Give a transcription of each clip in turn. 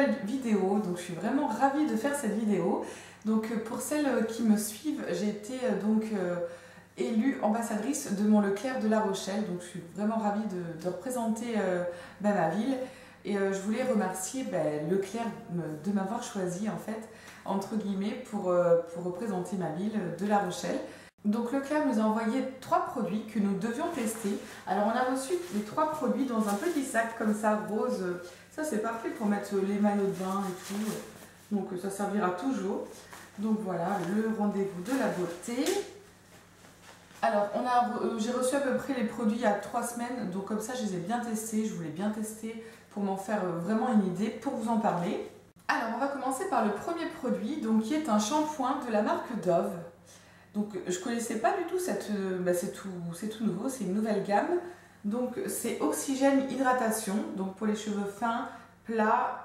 nouvelle vidéo, donc je suis vraiment ravie de faire cette vidéo. Donc pour celles qui me suivent, j'ai été élue ambassadrice de mon Leclerc de La Rochelle, donc je suis vraiment ravie de représenter ma ville. Et je voulais remercier Leclerc de m'avoir choisi en fait, entre guillemets, pour représenter ma ville de La Rochelle. Donc Leclerc nous a envoyé 3 produits que nous devions tester. Alors on a reçu les 3 produits dans un petit sac comme ça, rose. Ça c'est parfait pour mettre les maillots de bain et tout. Donc ça servira toujours. Donc voilà, le rendez-vous de la beauté. Alors j'ai reçu à peu près les produits il y a 3 semaines. Donc comme ça je les ai bien testés. Je voulais bien tester pour m'en faire vraiment une idée, pour vous en parler. Alors on va commencer par le premier produit, donc qui est un shampoing de la marque Dove. Donc je connaissais pas du tout c'est tout nouveau, c'est une nouvelle gamme. Donc c'est Oxygène Hydratation, donc pour les cheveux fins, plats,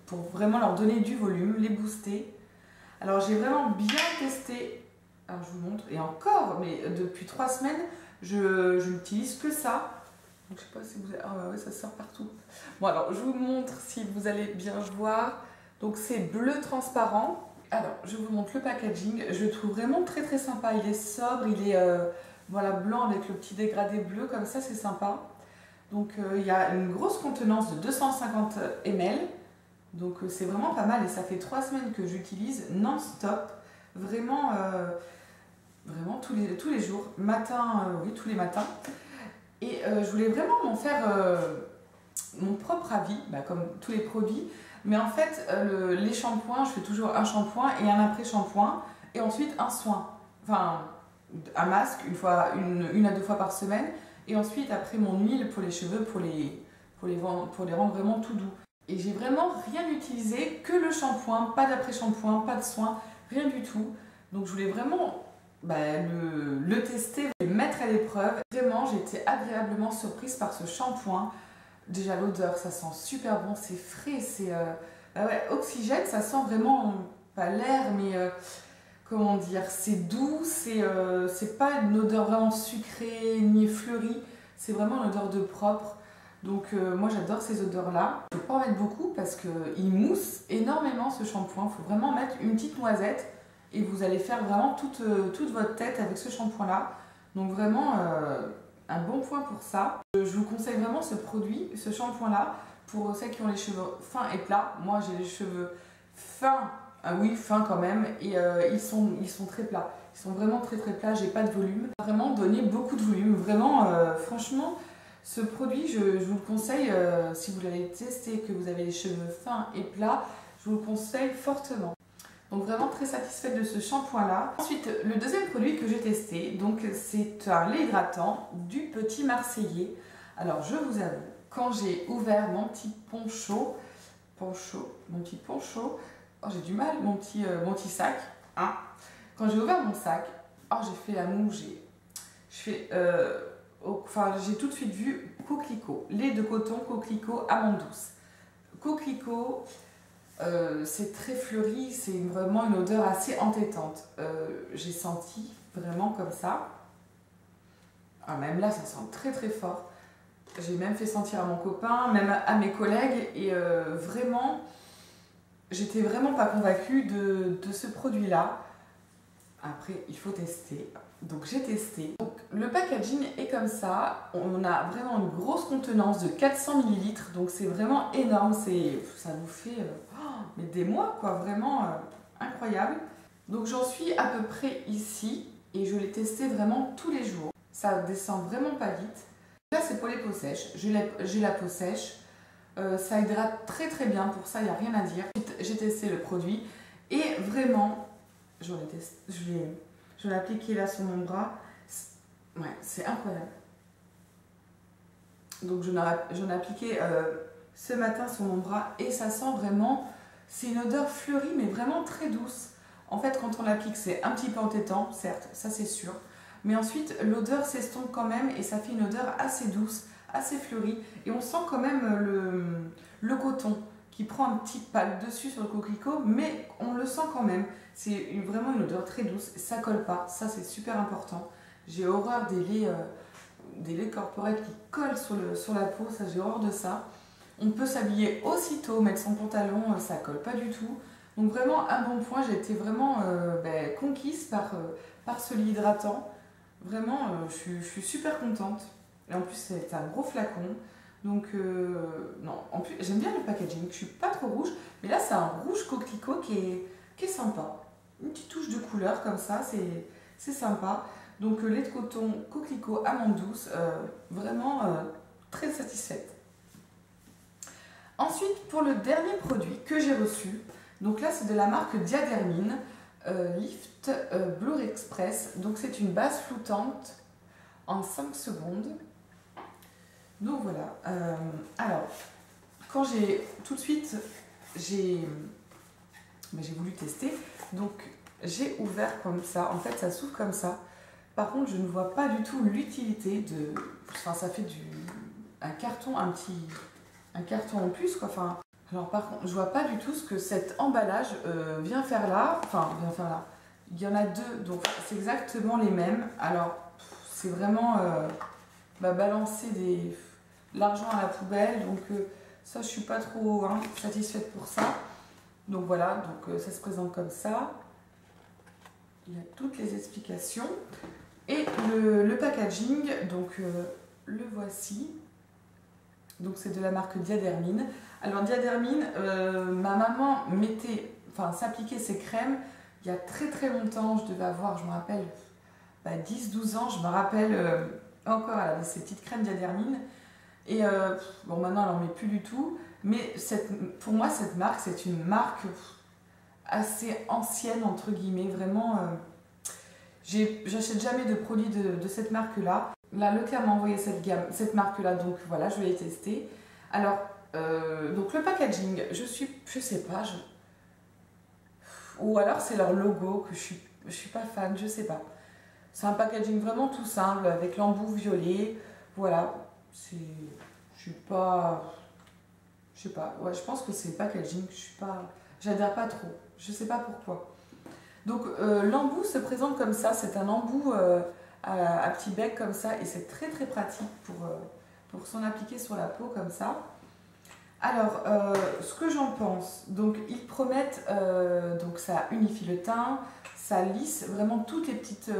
pour vraiment leur donner du volume, les booster. Alors j'ai vraiment bien testé, alors je vous montre, et encore, mais depuis 3 semaines, je n'utilise que ça. Donc je sais pas si vous avez... Ah ouais, ça sort partout. Bon alors je vous montre si vous allez bien voir. Donc c'est bleu transparent. Alors, je vous montre le packaging, je le trouve vraiment très très sympa, il est sobre, il est voilà, blanc avec le petit dégradé bleu, comme ça c'est sympa. Donc il y a une grosse contenance de 250 ml, donc c'est vraiment pas mal et ça fait 3 semaines que j'utilise non-stop, vraiment, vraiment tous les jours, matin, oui tous les matins. Et je voulais vraiment m'en faire mon propre avis, comme tous les produits. Mais en fait, les shampoings, je fais toujours un shampoing et un après-shampoing et ensuite un soin. Enfin, un masque une à 2 fois par semaine et ensuite après mon huile pour les cheveux pour les rendre vraiment tout doux. Et j'ai vraiment rien utilisé que le shampoing, pas d'après-shampoing, pas de soin, rien du tout. Donc je voulais vraiment le tester, le mettre à l'épreuve. Vraiment, j'ai été agréablement surprise par ce shampoing. Déjà l'odeur, ça sent super bon, c'est frais, c'est Oxygène, ça sent vraiment pas l'air, mais comment dire, c'est doux, c'est pas une odeur vraiment sucrée ni fleurie, c'est vraiment une odeur de propre. Donc moi j'adore ces odeurs là. Je ne peux pas en mettre beaucoup parce qu'il mousse énormément ce shampoing. Il faut vraiment mettre une petite noisette et vous allez faire vraiment toute votre tête avec ce shampoing là. Donc vraiment un bon point pour ça. Je vous conseille vraiment ce produit, ce shampoing là, pour celles qui ont les cheveux fins et plats. Moi j'ai les cheveux fins, oui fins quand même, et ils sont très plats. Ils sont vraiment très très plats, j'ai pas de volume. Vraiment donner beaucoup de volume, vraiment franchement ce produit je vous le conseille si vous l'avez testé, que vous avez les cheveux fins et plats, je vous le conseille fortement. Donc vraiment très satisfaite de ce shampoing là. Ensuite le deuxième produit que j'ai testé, donc c'est un lait hydratant du Petit Marseillais. Alors je vous avoue, quand j'ai ouvert mon petit poncho, oh j'ai du mal, mon petit sac, hein. Quand j'ai ouvert mon sac, oh j'ai fait la moue, j'ai tout de suite vu coquelicot, lait de coton coquelicot amande douce. Coquelicot, c'est très fleuri, c'est vraiment une odeur assez entêtante. J'ai senti vraiment comme ça. Ah, même là, ça sent très très fort. J'ai même fait sentir à mon copain, même à mes collègues, et vraiment, j'étais vraiment pas convaincue de ce produit-là. Après, il faut tester. Donc j'ai testé. Donc, le packaging est comme ça. On a vraiment une grosse contenance de 400 ml. Donc c'est vraiment énorme. Ça vous fait mais des mois quoi. Vraiment incroyable. Donc j'en suis à peu près ici. Et je l'ai testé vraiment tous les jours. Ça descend vraiment pas vite. Là c'est pour les peaux sèches. J'ai la peau sèche. Ça hydrate très très bien. Pour ça il n'y a rien à dire. J'ai testé le produit. Et vraiment, je l'ai appliqué là sur mon bras. Ouais, c'est incroyable. Donc j'en ai appliqué ce matin sur mon bras et ça sent vraiment, c'est une odeur fleurie mais vraiment très douce. En fait quand on l'applique c'est un petit peu entêtant, certes, ça c'est sûr. Mais ensuite l'odeur s'estompe quand même et ça fait une odeur assez douce, assez fleurie. Et on sent quand même le coton qui prend un petit pas dessus sur le coquelicot, mais on le sent quand même. C'est vraiment une odeur très douce, ça colle pas, ça c'est super important. J'ai horreur des laits corporels qui collent sur la peau, ça j'ai horreur de ça. On peut s'habiller aussitôt, mettre son pantalon, ça colle pas du tout. Donc vraiment un bon point, j'ai été vraiment conquise par ce lit hydratant. Vraiment, je suis super contente. Et en plus, c'est un gros flacon. Donc, non, en plus, j'aime bien le packaging. Je suis pas trop rouge, mais là, c'est un rouge coquelicot qui est sympa. Une petite touche de couleur comme ça, c'est sympa. Donc, lait de coton coquelicot amande douce, vraiment très satisfaite. Ensuite, pour le dernier produit que j'ai reçu, donc là, c'est de la marque Diadermine. Lift Blur Express, donc c'est une base flottante en 5 secondes. Donc voilà, alors quand tout de suite j'ai voulu tester, donc j'ai ouvert comme ça, en fait ça s'ouvre comme ça. Par contre je ne vois pas du tout l'utilité de, enfin ça fait un carton en plus quoi, enfin. Alors par contre, je vois pas du tout ce que cet emballage vient faire là. Enfin, vient faire là. Il y en a deux, donc c'est exactement les mêmes. Alors, c'est vraiment balancer l'argent à la poubelle. Donc ça, je suis pas trop satisfaite pour ça. Donc voilà, donc ça se présente comme ça. Il y a toutes les explications. Et le packaging, donc le voici. Donc c'est de la marque Diadermine. Alors Diadermine, ma maman s'appliquait ces crèmes il y a très très longtemps. Je devais avoir, je me rappelle, 10-12 ans. Je me rappelle encore, elle avait ces petites crèmes Diadermine. Et bon, maintenant elle n'en met plus du tout. Mais pour moi, cette marque, c'est une marque assez ancienne, entre guillemets. Vraiment, j'achète jamais de produits de cette marque-là. Là, Leclerc m'a envoyé cette marque-là, donc voilà, je vais les tester. Alors, donc le packaging, je sais pas, ou alors c'est leur logo que je suis pas fan, je sais pas. C'est un packaging vraiment tout simple avec l'embout violet, voilà. Je sais pas, ouais, je pense que c'est le packaging, j'adhère pas trop, je sais pas pourquoi. Donc l'embout se présente comme ça, c'est un embout à petit bec comme ça et c'est très très pratique pour s'en appliquer sur la peau comme ça. Alors, ce que j'en pense, donc ils promettent, donc ça unifie le teint, ça lisse vraiment toutes les petites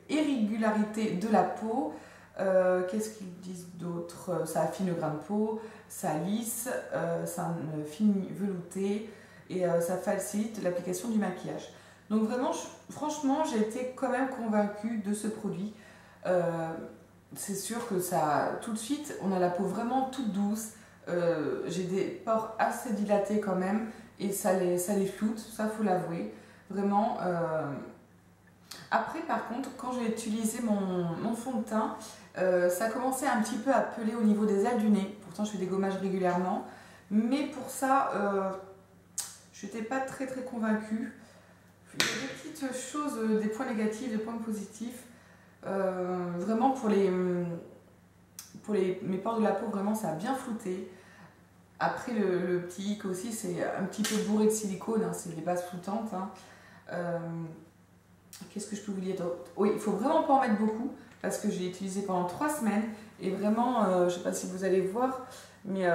irrégularités de la peau. Qu'est-ce qu'ils disent d'autre? Ça affine le grain de peau, ça lisse, ça finit velouté et ça facilite l'application du maquillage. Donc vraiment, franchement, j'ai été quand même convaincue de ce produit. C'est sûr que ça, tout de suite, on a la peau vraiment toute douce. J'ai des pores assez dilatés quand même et ça les floute, ça faut l'avouer. Vraiment. Après, par contre, quand j'ai utilisé mon fond de teint, ça commençait un petit peu à peler au niveau des ailes du nez. Pourtant, je fais des gommages régulièrement. Mais pour ça, je n'étais pas très très convaincue. Il y a des petites choses, des points négatifs, des points positifs. Vraiment mes pores de la peau, vraiment ça a bien flouté. Après le petit hic aussi, c'est un petit peu bourré de silicone, hein, c'est les bases floutantes. Hein. Qu'est-ce que je peux vous dire d'autre? Oui, il faut vraiment pas en mettre beaucoup parce que j'ai utilisé pendant 3 semaines et vraiment, je sais pas si vous allez voir, mais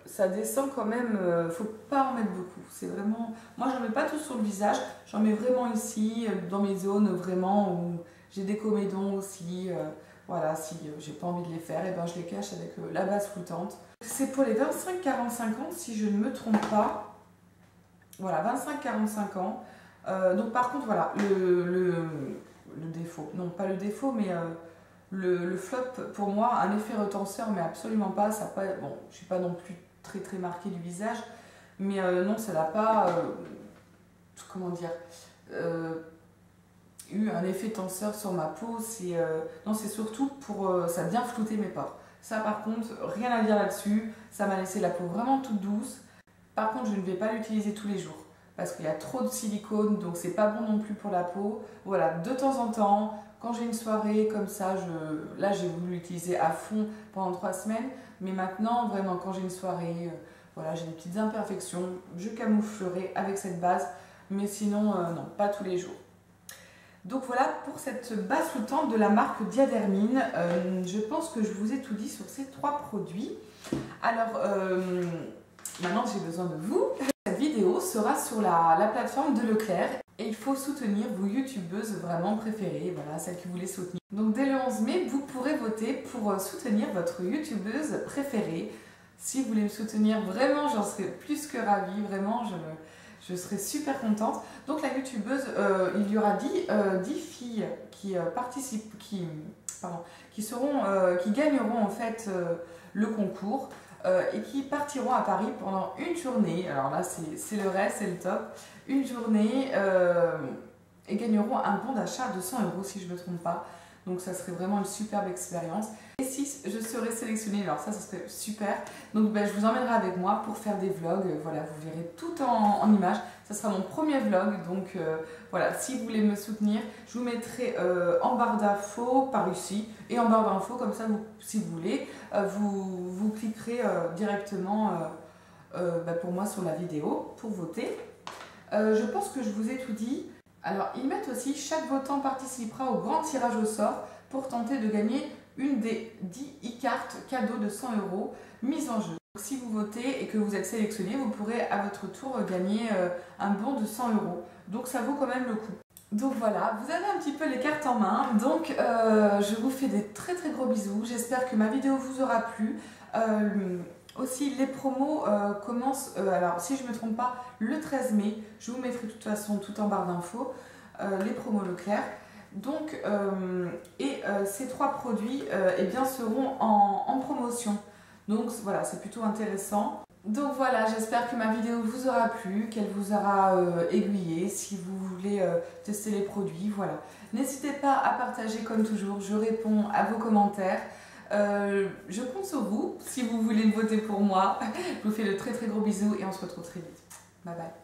ça descend quand même, faut pas en mettre beaucoup. C'est vraiment, moi j'en mets pas tout sur le visage, j'en mets vraiment ici, dans mes zones vraiment où j'ai des comédons aussi. Voilà, si j'ai pas envie de les faire, et ben je les cache avec la base floutante. C'est pour les 25-45 ans, si je ne me trompe pas. Voilà, 25-45 ans. Donc par contre, voilà, le défaut, non pas le défaut, mais le flop, pour moi, un effet retenseur, mais absolument pas. Ça pas bon, je suis pas non plus très très marquée du visage, mais non, ça n'a pas, comment dire, eu un effet tenseur sur ma peau. Non, c'est surtout pour ça a bien flouté mes pores. Ça par contre, rien à dire là-dessus, ça m'a laissé la peau vraiment toute douce. Par contre, je ne vais pas l'utiliser tous les jours parce qu'il y a trop de silicone, donc c'est pas bon non plus pour la peau. Voilà, de temps en temps, quand j'ai une soirée comme ça, là j'ai voulu l'utiliser à fond pendant 3 semaines, mais maintenant vraiment quand j'ai une soirée, voilà, j'ai des petites imperfections, je camouflerai avec cette base, mais sinon non, pas tous les jours. Donc voilà pour cette base flottante de la marque Diadermine. Je pense que je vous ai tout dit sur ces 3 produits. Alors maintenant j'ai besoin de vous. Cette vidéo sera sur la plateforme de Leclerc et il faut soutenir vos youtubeuses vraiment préférées, voilà, celles que vous voulez soutenir. Donc dès le 11 mai, vous pourrez voter pour soutenir votre youtubeuse préférée. Si vous voulez me soutenir, vraiment j'en serais plus que ravie, vraiment je serais super contente. Donc la youtubeuse, il y aura 10 filles qui participent, qui gagneront en fait le concours et qui partiront à Paris pendant une journée. Alors là c'est le reste, c'est le top. Une journée et gagneront un bon d'achat de 100 € si je ne me trompe pas. Donc ça serait vraiment une superbe expérience. Et si je serais sélectionnée, alors ça serait super. Donc je vous emmènerai avec moi pour faire des vlogs. Voilà, vous verrez tout en images. Ça sera mon premier vlog. Donc voilà, si vous voulez me soutenir, je vous mettrai en barre d'infos par ici. Et en barre d'infos, comme ça, si vous voulez, vous cliquerez directement pour moi sur la vidéo pour voter. Je pense que je vous ai tout dit. Alors, ils mettent aussi, chaque votant participera au grand tirage au sort pour tenter de gagner une des 10 e-cartes cadeaux de 100 € mises en jeu. Donc, si vous votez et que vous êtes sélectionné, vous pourrez à votre tour gagner un bon de 100 €. Donc, ça vaut quand même le coup. Donc voilà, vous avez un petit peu les cartes en main. Donc, je vous fais des très très gros bisous. J'espère que ma vidéo vous aura plu. Aussi, les promos commencent, alors si je ne me trompe pas, le 13 mai. Je vous mettrai de toute façon tout en barre d'infos, les promos Leclerc. Donc, ces 3 produits eh bien, seront en promotion. Donc voilà, c'est plutôt intéressant. Donc voilà, j'espère que ma vidéo vous aura plu, qu'elle vous aura aiguillé si vous voulez tester les produits. Voilà. N'hésitez pas à partager comme toujours, je réponds à vos commentaires. Je compte sur vous si vous voulez voter pour moi. Je vous fais de très très gros bisous et on se retrouve très vite. Bye bye.